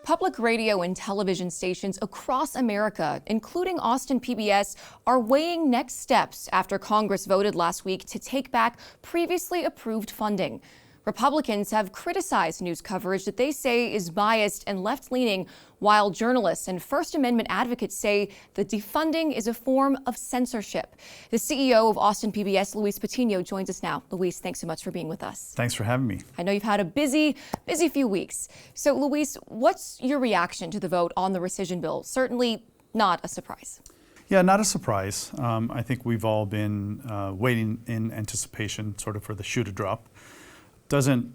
Public radio and television stations across America, including Austin PBS, are weighing next steps after Congress voted last week to take back previously approved funding. Republicans have criticized news coverage that they say is biased and left-leaning, while journalists and First Amendment advocates say the defunding is a form of censorship. The CEO of Austin PBS, Luis Patiño, joins us now. Luis, thanks so much for being with us. Thanks for having me. I know you've had a busy few weeks. So, Luis, what's your reaction to the vote on the rescission bill? Certainly not a surprise. Yeah, not a surprise. I think we've all been waiting in anticipation sort of for the shoe to drop. Doesn't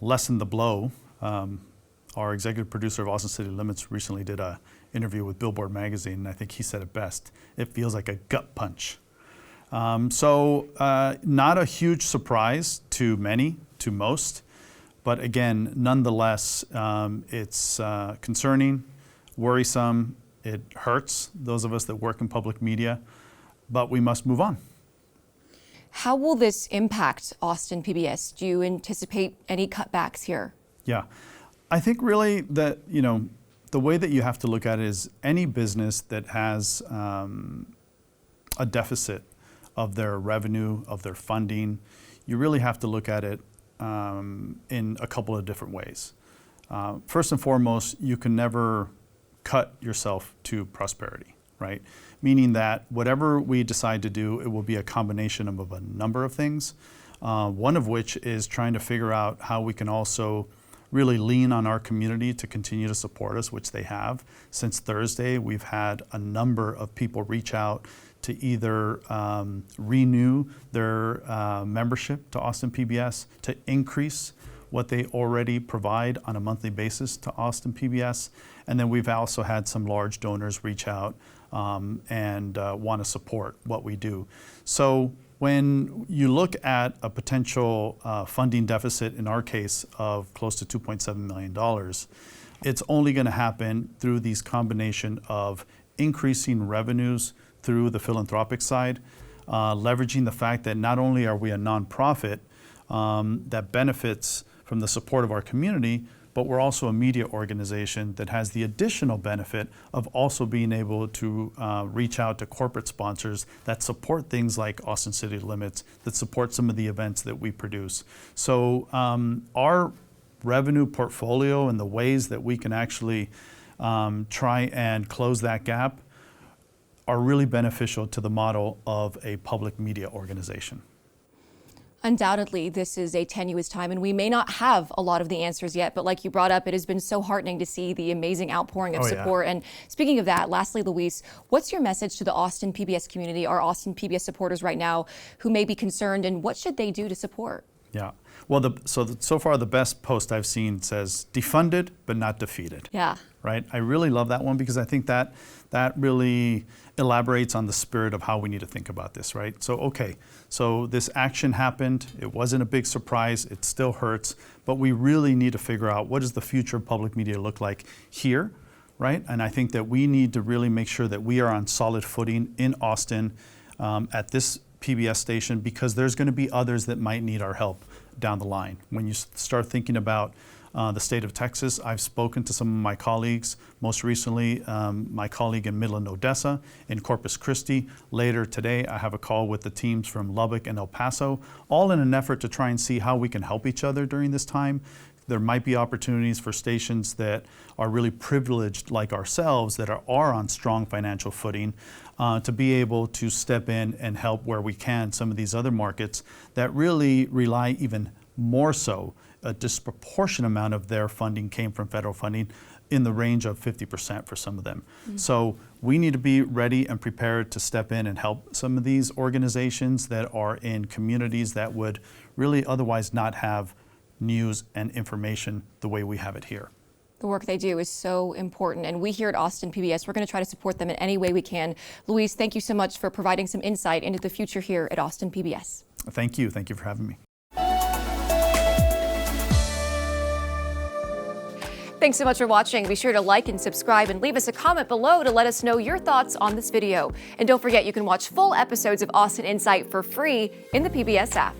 lessen the blow. Our executive producer of Austin City Limits recently did an interview with Billboard magazine, and I think he said it best. It feels like a gut punch. So not a huge surprise to many, to most, but again, nonetheless, it's concerning, worrisome. It hurts those of us that work in public media, but we must move on. How will this impact Austin PBS? Do you anticipate any cutbacks here? Yeah, I think really that, the way that you have to look at it is any business that has a deficit of their revenue, of their funding, you really have to look at it in a couple of different ways. First and foremost, you can never cut yourself to prosperity, right? Meaning that whatever we decide to do, it will be a combination of a number of things. One of which is trying to figure out how we can also really lean on our community to continue to support us, which they have. Since Thursday, we've had a number of people reach out to either renew their membership to Austin PBS, to increase what they already provide on a monthly basis to Austin PBS. And then we've also had some large donors reach out and want to support what we do. So when you look at a potential funding deficit, in our case, of close to $2.7 million, it's only going to happen through these combination of increasing revenues through the philanthropic side, leveraging the fact that not only are we a nonprofit that benefits from the support of our community, but we're also a media organization that has the additional benefit of also being able to reach out to corporate sponsors that support things like Austin City Limits, that support some of the events that we produce. So our revenue portfolio and the ways that we can actually try and close that gap are really beneficial to the model of a public media organization. Undoubtedly, this is a tenuous time, and we may not have a lot of the answers yet, but like you brought up, it has been so heartening to see the amazing outpouring of support. Yeah. And speaking of that, lastly, Luis, what's your message to the Austin PBS community, our Austin PBS supporters right now who may be concerned, and what should they do to support? Yeah. Well, so far the best post I've seen says defunded but not defeated. Yeah. Right? I really love that one because I think that really elaborates on the spirit of how we need to think about this, right? So, okay, so this action happened. It wasn't a big surprise. It still hurts, but we really need to figure out what does the future of public media look like here, right? And I think that we need to really make sure that we are on solid footing in Austin at this PBS station, because there's going to be others that might need our help down the line. When you start thinking about the state of Texas, I've spoken to some of my colleagues, most recently my colleague in Midland, Odessa, in Corpus Christi. Later today, I have a call with the teams from Lubbock and El Paso, all in an effort to try and see how we can help each other during this time. There might be opportunities for stations that are really privileged like ourselves, that are on strong financial footing, to be able to step in and help where we can some of these other markets that really rely even more so. A disproportionate amount of their funding came from federal funding, in the range of 50% for some of them. Mm-hmm. So we need to be ready and prepared to step in and help some of these organizations that are in communities that would really otherwise not have news and information the way we have it here. The work they do is so important, and we here at Austin PBS, we're going to try to support them in any way we can. Luis, thank you so much for providing some insight into the future here at Austin PBS. Thank you. Thank you for having me. Thanks so much for watching. Be sure to like and subscribe and leave us a comment below to let us know your thoughts on this video. And don't forget, you can watch full episodes of Austin Insight for free in the PBS app.